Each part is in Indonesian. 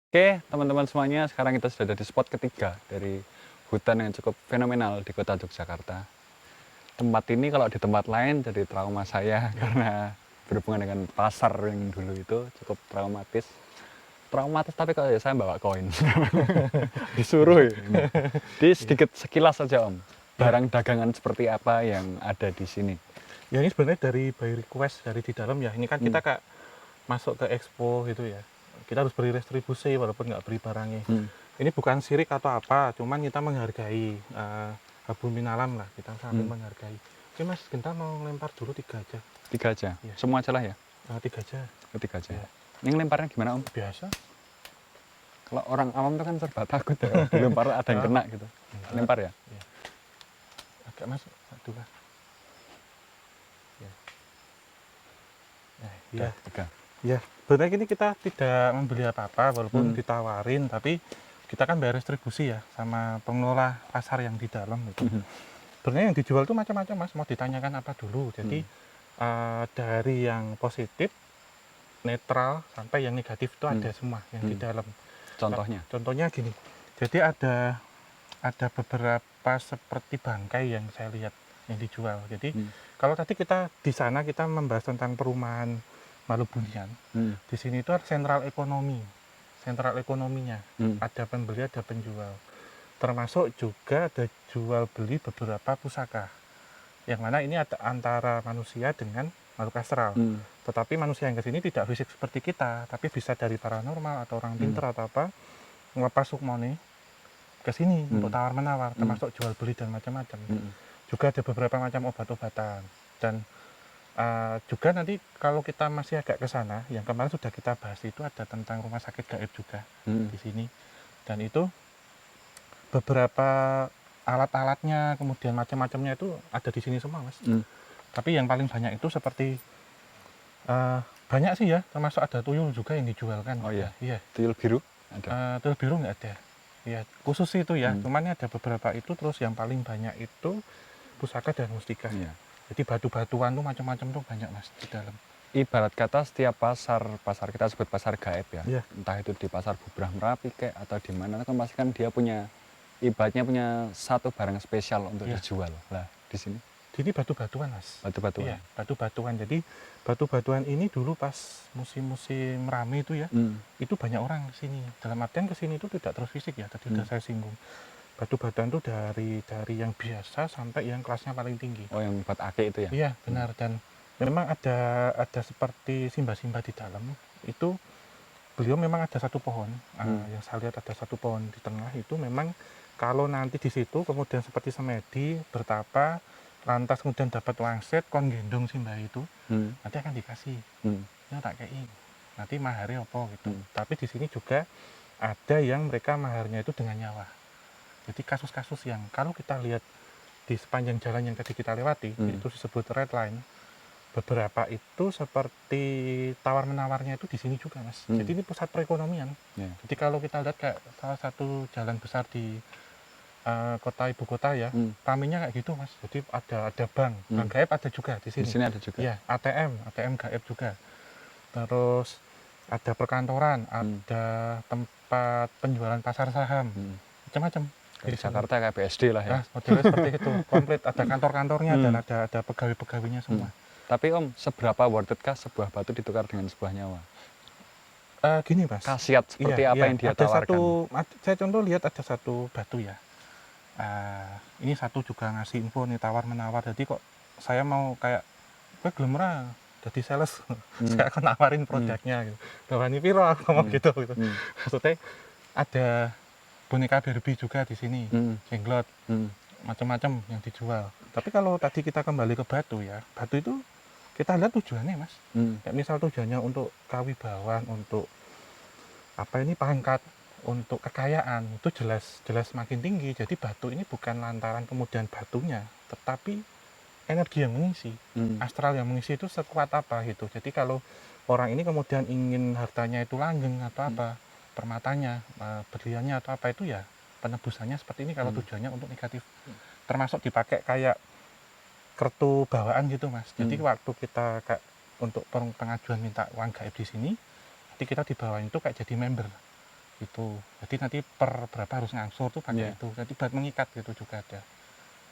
Oke, teman-teman semuanya, sekarang kita sudah ada di spot ketiga dari hutan yang cukup fenomenal di kota Yogyakarta. Tempat ini kalau di tempat lain jadi trauma saya karena berhubungan dengan pasar yang dulu itu cukup traumatis. Traumatis tapi kalau saya bawa koin. Disuruh ya. Ini. Di sedikit sekilas saja Om. Ya, Barang dagangan seperti apa yang ada di sini? ya ini sebenarnya dari by request dari di dalam ya. Ini kan Hmm. kita kak masuk ke expo gitu ya. Kita harus beri restribusi walaupun nggak beri barangnya. Hmm. Ini bukan sirik atau apa, cuman kita menghargai Habul Minalam lah. Kita saling Hmm. menghargai. Oke Mas, kita mau lempar dulu 3 aja. 3 aja. Ya. Semua celah ya? 3 aja. 3 aja. Ya. Ini lemparnya gimana Om? Biasa. Kalau orang awam itu kan serba takut ya. Dilempar ada yang kena gitu. Lempar ya? Ya. Agak masuk satu lah. Ya. Ya. Tiga. Ya, sebenarnya ini kita tidak membeli apa-apa walaupun ditawarin, tapi kita kan bayar restribusi ya sama pengelola pasar yang di dalam gitu. Sebenarnya yang dijual tuh macam-macam Mas, mau ditanyakan apa dulu. Jadi dari yang positif, netral sampai yang negatif itu ada semua yang di dalam. Contohnya? Contohnya gini. Jadi ada beberapa seperti bangkai yang saya lihat yang dijual. Jadi kalau tadi kita di sana kita membahas tentang perumahan Malubunian, di sini itu ada sentral ekonominya. Ada pembeli, ada penjual. Termasuk juga ada jual beli beberapa pusaka. Yang mana ini ada antara manusia dengan makhluk astral. Tetapi manusia yang ke sini tidak fisik seperti kita, tapi bisa dari paranormal atau orang pinter atau apa, ngelepas sukmone ke sini untuk tawar menawar, termasuk jual beli dan macam-macam. Juga ada beberapa macam obat-obatan dan juga nanti kalau kita masih agak ke sana, yang kemarin sudah kita bahas itu ada tentang rumah sakit gaib juga di sini. Dan itu beberapa alat-alatnya, kemudian macam-macamnya itu ada di sini semua, Mas. Tapi yang paling banyak itu seperti banyak sih ya, termasuk ada tuyul juga yang dijual kan. Oh iya. Iya. Tuyul biru ada. Tuyul biru nggak ada. Ya, khusus itu ya. Cuman ada beberapa itu, terus yang paling banyak itu pusaka dan mustika. Iya. Jadi batu-batuan tuh macam-macam tuh banyak Mas di dalam. Ibarat kata setiap pasar kita sebut pasar gaib ya. Iya. Entah itu di pasar Bubrah Merapi kayak atau di mana kan pasti kan dia punya ibaratnya punya satu barang spesial untuk dijual. Lah, di sini Ini batu-batuan Mas. batu-batuan. Iya, batu-batuan. Jadi batu-batuan ini dulu pas musim-musim rame itu ya, itu banyak orang ke sini. Dalam artian ke sini itu tidak terus fisik ya, tadi udah saya singgung. Batu-batuan itu dari yang biasa sampai yang kelasnya paling tinggi. Oh, yang buat ake itu ya? Iya, benar. Dan memang ada seperti simba-simba di dalam. Itu beliau memang ada satu pohon. Yang saya lihat ada satu pohon di tengah itu memang kalau nanti di situ kemudian seperti semedi bertapa lantas kemudian dapat wangsit kon gendong simba itu nanti akan dikasih ya tak kei nanti maharnya apa gitu. Tapi di sini juga ada yang mereka maharnya itu dengan nyawa. Jadi kasus-kasus yang kalau kita lihat di sepanjang jalan yang tadi kita lewati itu disebut red line, beberapa itu seperti tawar menawarnya itu di sini juga Mas. Jadi ini pusat perekonomian. Jadi kalau kita lihat kayak salah satu jalan besar di kota ibu kota ya, ramenya kayak gitu Mas. Jadi ada bank gaib ada juga di sini. Di sini ada juga. Iya, ATM gaib juga. Terus ada perkantoran, ada tempat penjualan pasar saham, macam-macam. Di Jakarta kayak BSD lah ya. Nah, modelnya seperti itu, komplit ada kantor-kantornya dan ada pegawai-pegawainya semua. Tapi Om, seberapa worth it kah sebuah batu ditukar dengan sebuah nyawa? Gini Mas. Khasiat seperti apa yang dia tawarkan? Saya contoh lihat ada satu batu ya. Ini satu juga ngasih info nih tawar-menawar. Jadi kok saya mau kayak gue gelem ra jadi sales. Saya akan nawarin produknya gitu. Bawani piro aku ngomong gitu. Maksudnya ada boneka Barbie juga di sini, jenglot, macam-macam yang dijual. Tapi kalau tadi kita kembali ke batu ya, batu itu kita lihat tujuannya Mas. Kayak misal tujuannya untuk kawibawan, untuk apa ini pangkat, untuk kekayaan itu jelas makin tinggi. Jadi batu ini bukan lantaran kemudian batunya, tetapi energi yang mengisi, astral yang mengisi itu sekuat apa gitu. Jadi kalau orang ini kemudian ingin hartanya itu langgeng atau apa, permatanya, berliannya atau apa itu ya penebusannya seperti ini kalau tujuannya untuk negatif. Termasuk dipakai kayak kartu bawaan gitu Mas. Jadi waktu kita kayak untuk pengajuan minta uang gaib di sini, jadi kita di bawah itu kayak jadi member. Itu. Jadi nanti per berapa harus ngangsur tuh pakai Iya. itu. Jadi buat mengikat gitu juga ada.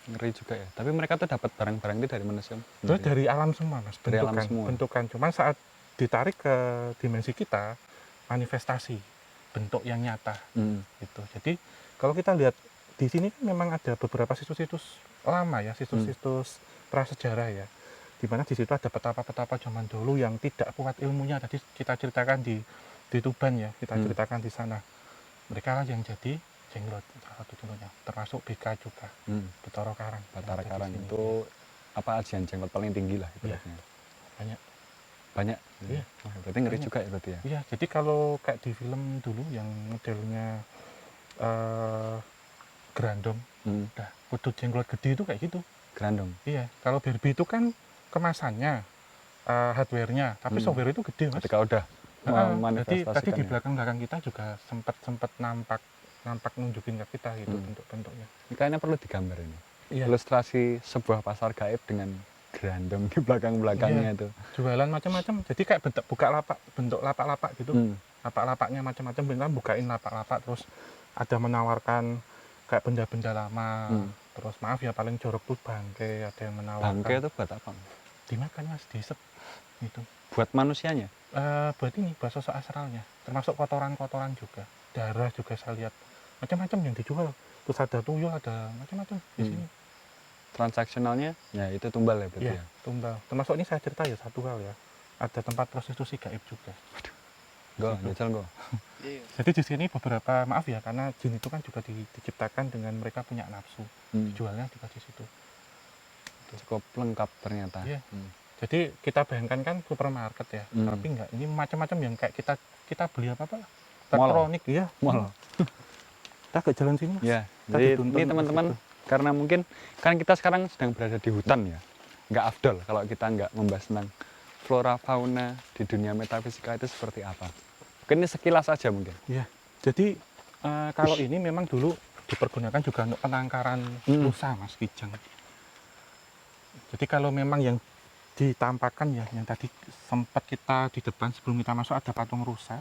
Ngeri juga ya. Tapi mereka tuh dapat barang-barang itu dari mana sih, Om? Itu dari alam semua, Mas. Dari alam Bentukan, semua. bentukan. Cuman saat ditarik ke dimensi kita, manifestasi bentuk yang nyata Hmm. gitu. Jadi kalau kita lihat di sini kan memang ada beberapa situs-situs lama ya, situs-situs prasejarah ya. Di mana di situ ada petapa-petapa zaman dulu yang tidak kuat ilmunya. Tadi kita ceritakan di Tuban ya, kita ceritakan di sana. Mereka lah yang jadi jenglot salah satu contohnya, termasuk BK juga, Bathara Karang. Bathara yang ada di Karang sini. itu apa ajian jenglot paling tinggi lah ibaratnya. Banyak. Banyak. Iya. Wah, berarti ngeri Banyak. juga ya berarti ya. Iya, jadi kalau kayak di film dulu yang modelnya Grandong, nah kudu jenglot gede itu kayak gitu. Grandong. Iya, kalau Barbie itu kan kemasannya, hardware-nya, tapi software itu gede, Mas. Ketika udah Jadi memanifestasikan tadi di ya. belakang kita juga sempat nampak nunjukin ke kita gitu bentuk-bentuknya. Ini kayaknya perlu digambar ini. Iya. Ilustrasi sebuah pasar gaib dengan Grandong di belakang-belakangnya Iya. itu. Jualan macam-macam. Jadi kayak bentuk lapak-lapak gitu. Lapak-lapaknya macam-macam, kita bukain lapak-lapak terus ada menawarkan kayak benda-benda lama. Terus maaf ya paling jorok tuh bangke, ada yang menawarkan. Bangke itu buat apa? Dimakan, Mas, diisep gitu. Buat manusianya? Buat ini, buat sosok astralnya. Termasuk kotoran-kotoran juga. Darah juga saya lihat. Macam-macam yang dijual. Terus ada tuyul, ada macam-macam di sini. Transaksionalnya ya itu tumbal ya berarti Iya, ya. tumbal. Termasuk ini saya cerita ya satu hal ya. Ada tempat prostitusi gaib juga. Go, jajal go. Jadi di sini beberapa, maaf ya, karena jin itu kan juga diciptakan dengan mereka punya nafsu. Jualnya juga di situ. Cukup lengkap ternyata. Iya. Jadi kita bayangkan kan supermarket ya, tapi enggak. Ini macam-macam yang kayak kita beli apa-apa lah. Elektronik, iya. Mall. Kita ke jalan sini, Mas. Ya, Kita jadi dituntun ini ke teman-teman situ. karena mungkin kan kita sekarang sedang berada di hutan ya. Nggak afdol kalau kita nggak membahas tentang flora fauna di dunia metafisika itu seperti apa. Mungkin ini sekilas aja mungkin. Iya. Jadi kalau ini memang dulu dipergunakan juga untuk penangkaran rusa, Mas, kijang. Jadi kalau memang yang ditampakkan ya, yang tadi sempat kita di depan sebelum kita masuk ada patung rusa.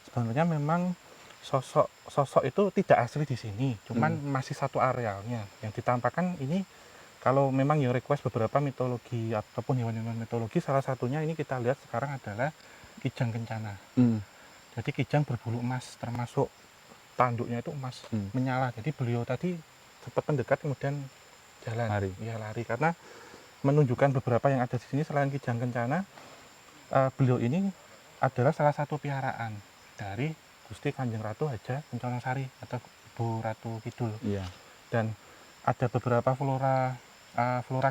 Sebenarnya memang sosok itu tidak asli di sini, cuman masih satu arealnya. Yang ditampakkan ini kalau memang yang request beberapa mitologi ataupun hewan-hewan mitologi, salah satunya ini kita lihat sekarang adalah kijang kencana. Jadi kijang berbulu emas, termasuk tanduknya itu emas, menyala. Jadi beliau tadi sempat mendekat kemudian jalan, lari karena menunjukkan beberapa yang ada di sini. Selain kijang kencana, beliau ini adalah salah satu piaraan dari Gusti Kanjeng Ratu Haja Kencana Sari atau Bu Ratu Kidul. Iya. Dan ada beberapa flora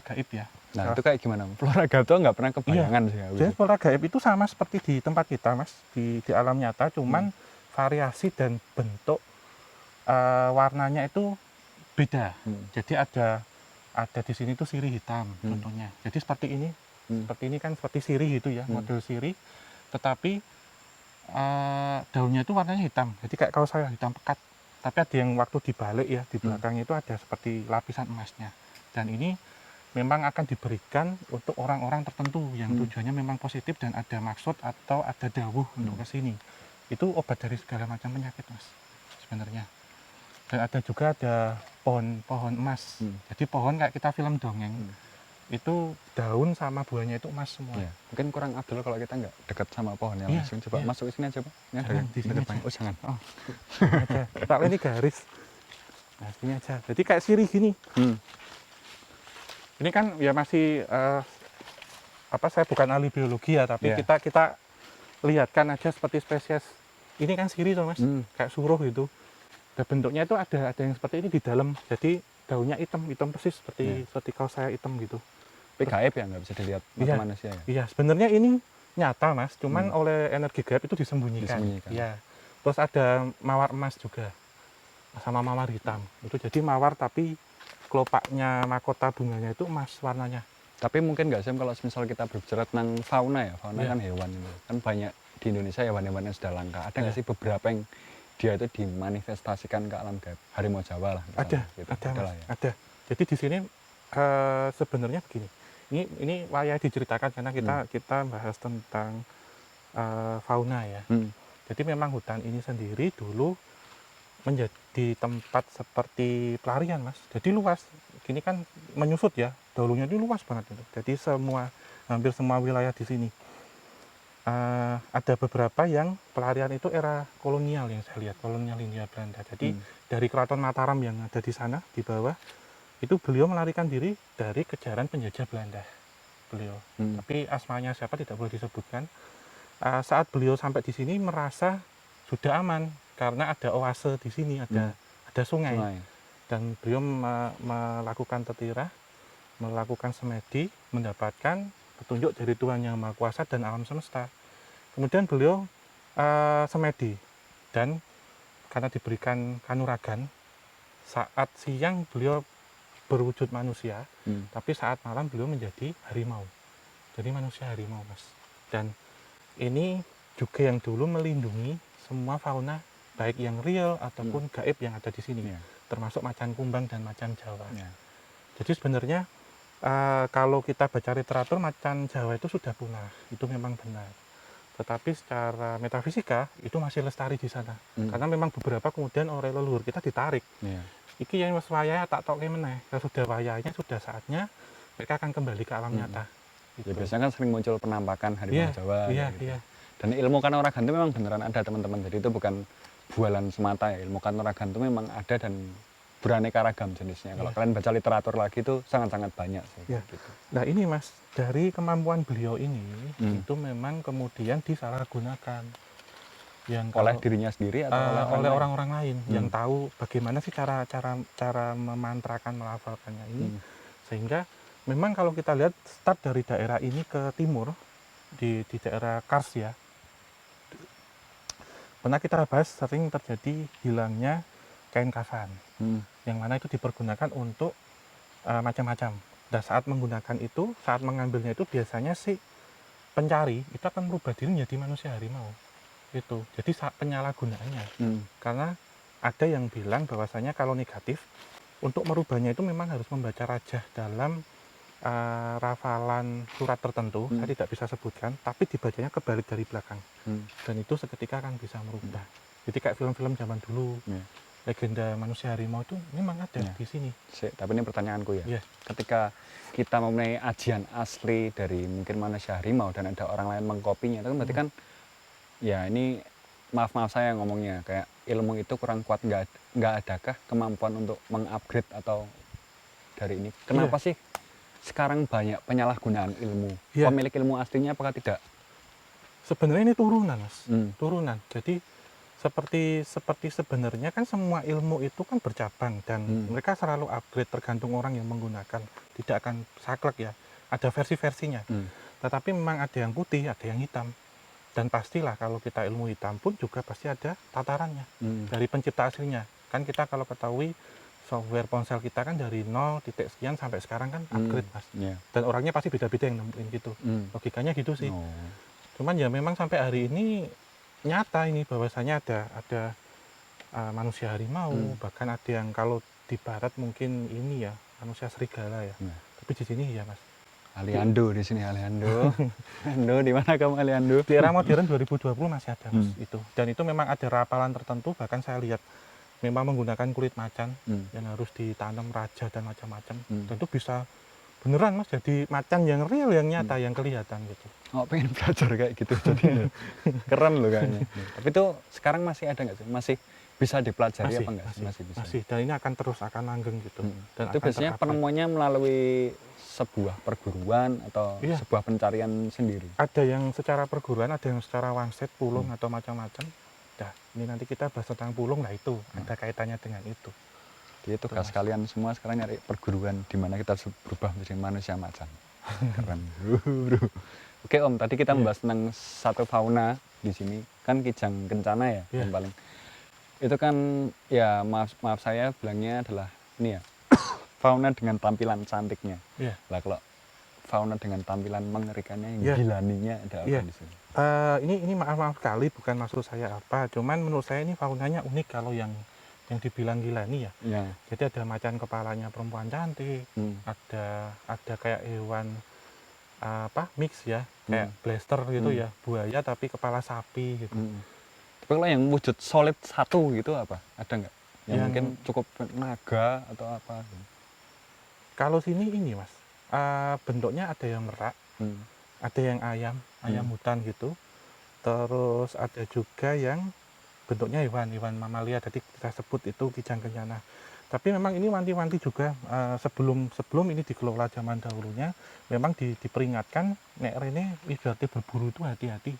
gaib ya. Nah itu kayak gimana? Flora gaib itu nggak pernah kebayangan sih. Jadi flora gaib itu sama seperti di tempat kita, Mas, di alam nyata, cuman variasi dan bentuk warnanya itu beda. Jadi ada di sini tuh sirih hitam contohnya. Jadi seperti ini kan seperti sirih gitu ya, model sirih, tetapi daunnya itu warnanya hitam. Jadi kayak kalau saya hitam pekat, tapi ada yang waktu dibalik ya, di belakangnya itu ada seperti lapisan emasnya. Dan ini memang akan diberikan untuk orang-orang tertentu yang tujuannya memang positif dan ada maksud atau ada dawuh untuk ke sini. Itu obat dari segala macam penyakit, Mas, sebenarnya. Dan ada juga ada pohon emas. Jadi pohon kayak kita film dongeng, itu daun sama buahnya itu emas semua. Ya, mungkin kurang afdol kalau kita nggak dekat sama pohonnya langsung. Coba masuk ke sini aja, Pak. Ini ada di sini aja. Oh, jangan. Oh, aja. Tak ini garis. Nah, sini aja. Jadi kayak sirih gini. Ini kan ya masih saya bukan ahli biologi ya, tapi kita lihatkan aja seperti spesies. Ini kan sirih tuh, Mas, kayak suruh gitu. Dan bentuknya itu ada yang seperti ini di dalam. Jadi daunnya hitam persis seperti kalau saya hitam gitu. Tapi gaib ya, nggak bisa dilihat mata manusia ya? Iya, sebenarnya ini nyata, Mas, cuman oleh energi gaib itu disembunyikan. Iya. Terus ada mawar emas juga, sama mawar hitam. Itu jadi mawar tapi kelopaknya mahkota bunganya itu emas warnanya. Tapi mungkin nggak sih kalau misal kita berbicara tentang fauna ya, fauna kan hewan itu. Kan banyak di Indonesia hewan-hewan yang sudah langka. Ada nggak sih beberapa yang dia itu dimanifestasikan ke alam gaib? Harimau Jawa lah. Ada, gitu. Mas, Ya. ada. Jadi di sini sebenarnya begini. Ini layak diceritakan karena kita bahas tentang fauna ya. Jadi memang hutan ini sendiri dulu menjadi tempat seperti pelarian, Mas. Jadi luas. Gini kan menyusut ya, dahulunya ini luas banget itu. Jadi hampir semua wilayah di sini. Ada beberapa yang pelarian itu era kolonial yang saya lihat, kolonial Hindia Belanda. Jadi dari Keraton Mataram yang ada di sana, di bawah, itu beliau melarikan diri dari kejaran penjajah Belanda. Beliau. Tapi asmanya siapa tidak boleh disebutkan. Saat beliau sampai di sini merasa sudah aman karena ada oase di sini, ada sungai. Dan beliau melakukan tetirah, melakukan semedi, mendapatkan petunjuk dari Tuhan Yang Maha Kuasa dan alam semesta. Kemudian beliau semedi, dan karena diberikan kanuragan, saat siang beliau berwujud manusia, tapi saat malam beliau menjadi harimau. Jadi manusia harimau, Mas. Dan ini juga yang dulu melindungi semua fauna, baik yang real ataupun gaib yang ada di sini, termasuk macan kumbang dan macan Jawa. Jadi sebenarnya kalau kita baca literatur, macan Jawa itu sudah punah, itu memang benar. Tetapi secara metafisika itu masih lestari di sana, karena memang beberapa kemudian oleh leluhur kita ditarik. Iki yang wis wayahe tak tokke meneh, kalau sudah wayahnya, sudah saatnya mereka akan kembali ke alam nyata. Ya, biasanya kan sering muncul penampakan harimau Jawa. Gitu. Dan ilmu kanuragan itu memang beneran ada, teman-teman. Jadi itu bukan bualan semata ya. Ilmu kanuragan itu memang ada dan beraneka ragam jenisnya. Kalau kalian baca literatur lagi itu sangat-sangat banyak sih. Gitu. Nah ini, Mas, dari kemampuan beliau ini itu memang kemudian disalahgunakan. Oleh dirinya sendiri atau oleh orang-orang lain yang tahu bagaimana sih cara memantrakan, melafalkannya ini. Sehingga memang kalau kita lihat start dari daerah ini ke timur, di daerah Kars ya, pernah kita bahas sering terjadi hilangnya kain kafan, yang mana itu dipergunakan untuk macam-macam. Dan saat menggunakan itu, saat mengambilnya itu biasanya si pencari itu akan merubah diri menjadi manusia harimau. Itu jadi penyalahgunaannya. Karena ada yang bilang bahwasanya kalau negatif, untuk merubahnya itu memang harus membaca rajah dalam rafalan surat tertentu, saya tidak bisa sebutkan, tapi dibacanya kebalik dari belakang, dan itu seketika akan bisa merubah. Jadi kayak film-film zaman dulu, legenda manusia harimau itu memang ada di sini. Tapi ini pertanyaanku ya, ketika kita mempunyai ajian asli dari mungkin manusia harimau dan ada orang lain mengkopinya, itu kan berarti kan ya ini maaf saya ngomongnya, kayak ilmu itu kurang kuat, nggak adakah kemampuan untuk mengupgrade atau dari ini? Kenapa sih sekarang banyak penyalahgunaan ilmu? Pemilik ilmu aslinya apakah tidak? Sebenarnya ini turunan, Mas. Turunan. Jadi seperti sebenarnya kan semua ilmu itu kan bercabang dan mereka selalu upgrade tergantung orang yang menggunakan. Tidak akan saklek ya. Ada versi-versinya. Tetapi memang ada yang putih, ada yang hitam. Dan pastilah kalau kita ilmu hitam pun juga pasti ada tatarannya dari pencipta aslinya. Kan kita kalau ketahui software ponsel kita kan dari 0 titik sekian sampai sekarang kan upgrade, Mas. Dan orangnya pasti beda-beda yang nemuin gitu. Logikanya gitu sih. Cuman ya memang sampai hari ini nyata ini bahwasanya ada manusia harimau, bahkan ada yang kalau di barat mungkin ini ya manusia serigala ya. Tapi di sini ya, Mas. Aliando di sini, Aliando. Aliando, di mana kamu, Aliando? Di era modern 2020 masih ada, Mas, itu. Dan itu memang ada rapalan tertentu, bahkan saya lihat memang menggunakan kulit macan yang harus ditanam raja dan macam-macam. Dan itu bisa beneran, Mas, jadi macan yang real, yang nyata, yang kelihatan gitu. Oh, pengen belajar kayak gitu. Jadi keren loh kayaknya. Tapi itu sekarang masih ada nggak sih? Masih bisa dipelajari apa enggak? Masih bisa. Masih. Dan ini akan terus langgeng gitu. Dan itu biasanya penemuannya melalui sebuah perguruan atau sebuah pencarian sendiri? Ada yang secara perguruan, ada yang secara wangsit, pulung atau macam-macam. Nah, ini nanti kita bahas tentang pulung, nah itu ada kaitannya dengan itu. Jadi tugas kalian semua sekarang nyari perguruan di mana kita berubah menjadi manusia macan. Keren. Oke Om, tadi kita membahas tentang satu fauna di sini, kan Kijang Kencana ya, yang paling. Itu kan ya maaf saya bilangnya adalah ini ya, fauna dengan tampilan cantiknya. Lah kalau fauna dengan tampilan mengerikannya, yang gilaninya ada apa di sini? Ini maaf sekali, bukan maksud saya apa, cuman menurut saya ini faunanya unik kalau yang dibilang gilani ya. Jadi ada macan kepalanya perempuan cantik, ada kayak hewan mix ya, kayak blaster gitu ya, buaya tapi kepala sapi gitu. Tapi kalau yang wujud solid satu gitu apa? Ada nggak? Yang Yang- mungkin cukup naga atau apa? Kalau sini ini mas, bentuknya ada yang merak, Hmm. ada yang ayam hutan gitu. Terus ada juga yang bentuknya hewan mamalia, jadi kita sebut itu kijang kencana. Tapi memang ini wanti-wanti juga, sebelum ini dikelola zaman dahulunya, memang diperingatkan, nek rene ibaratnya berburu itu hati-hati,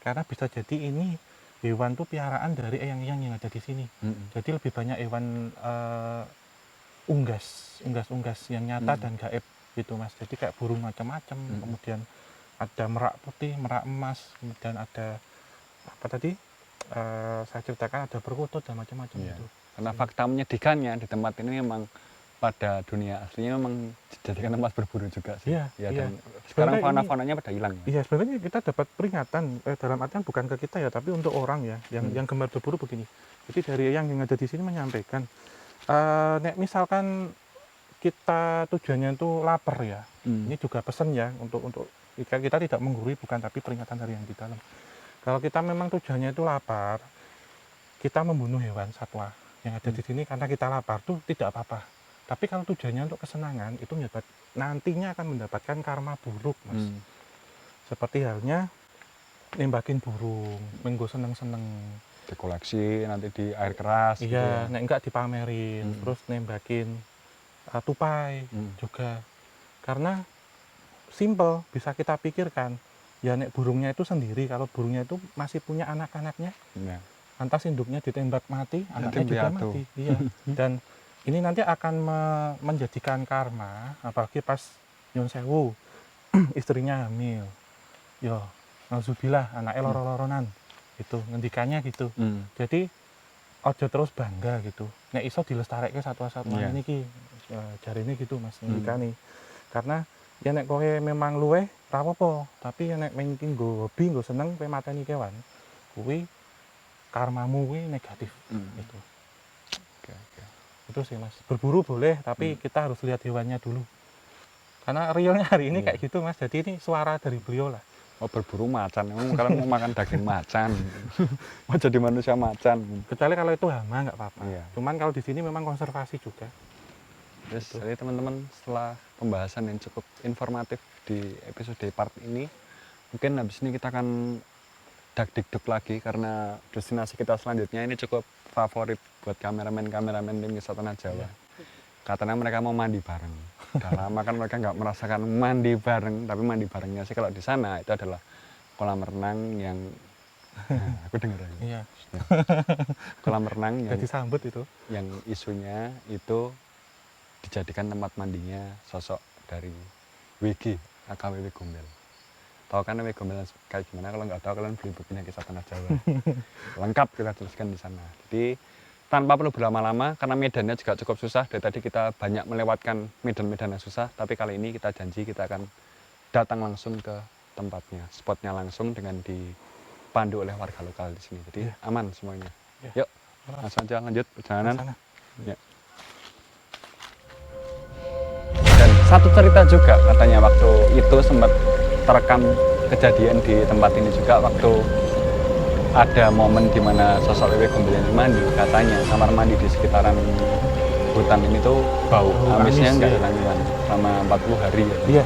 karena bisa jadi ini hewan tuh piaraan dari eyang-eyang yang ada di sini. Jadi lebih banyak hewan unggas yang nyata dan gaib gitu mas. Jadi kayak burung macam-macam, kemudian ada merak putih, merak emas, kemudian ada apa tadi? Saya ceritakan ada perkutut dan macam-macam Iya. itu. Karena fakta menyedihkannya di tempat ini memang pada dunia aslinya memang dijadikan tempat berburu juga sih. Iya, Ya, iya. dan sekarang Sebenarnya fauna-faunanya pada hilang. Ya? Iya, sebenarnya kita dapat peringatan dalam artian bukan ke kita ya, tapi untuk orang ya yang gemar berburu begini. Jadi dari yang ada di sini menyampaikan, nek misalkan kita tujuannya itu lapar ya, ini juga pesan ya untuk kita tidak menggurui bukan, tapi peringatan dari yang di dalam. Kalau kita memang tujuannya itu lapar, kita membunuh hewan satwa yang ada di sini karena kita lapar tuh tidak apa-apa. Tapi kalau tujuannya untuk kesenangan itu nantinya akan mendapatkan karma buruk mas. Seperti halnya nembakin burung, menggo seneng-seneng. Dikoleksi nanti di air keras. Gitu Iya, ya. nek enggak dipamerin, terus nembakin tupai juga. Karena simple, bisa kita pikirkan. Ya nek burungnya itu sendiri, kalau burungnya itu masih punya anak-anaknya, Ya. lantas induknya ditembak mati, anaknya juga piatu. mati. Iya. Dan ini nanti akan menjadikan karma, apalagi pas nyun sewu istrinya hamil. Yo, nauzubillah anaknya loro-loronan. Gitu, ngendikannya gitu. Jadi ojo terus bangga gitu. Nek iso dilestareke satwa-satwa Iya. ini ki jarine gitu Mas ngendikane. Karena ya nek kowe memang luweh ra apa-apa, tapi ya nek main iki nggo hobi, nggo seneng kowe mateni kewan, kuwi karmamu kuwi negatif gitu. Oke, oke. Itu sih Mas. Berburu boleh, tapi kita harus lihat hewannya dulu. Karena realnya hari ini kayak gitu Mas. Jadi ini suara dari beliau lah. Oh, berburu macan. Emang kalian mau makan daging macan. Mau jadi manusia macan. Kecuali kalau itu hama nggak apa-apa. Iya. Cuman kalau di sini memang konservasi juga. Terus jadi teman-teman setelah pembahasan yang cukup informatif di episode part ini, mungkin habis ini kita akan dak-dikduk lagi karena destinasi kita selanjutnya ini cukup favorit buat kameramen tim Wisata Tanah Jawa. Katanya mereka mau mandi bareng. Udah lama kan mereka nggak merasakan mandi bareng, tapi mandi barengnya sih kalau di sana itu adalah kolam renang yang aku dengar ya. Iya. Kolam renang yang Jadi sambut itu. yang isunya itu dijadikan tempat mandinya sosok dari WG AKWW Gombel. Tahu kan WG Gombel kayak gimana? Kalau nggak tahu kalian beli bukunya Kisah Tanah Jawa. Lengkap kita jelaskan di sana. Jadi tanpa perlu berlama-lama karena medannya juga cukup susah. Dari tadi kita banyak melewatkan medan-medan yang susah, tapi kali ini kita janji kita akan datang langsung ke tempatnya, spotnya langsung dengan dipandu oleh warga lokal di sini. Jadi aman semuanya. Ya. Yuk, langsung aja lanjut perjalanan. Sana. Ya. Dan satu cerita juga katanya waktu itu sempat terekam kejadian di tempat ini juga waktu ada momen di mana sosok Wewe Gombel ini mandi. Katanya kamar mandi di sekitaran hutan ini tuh bau amisnya amis, nggak iya. hilang-hilang selama 40 hari ya. Iya,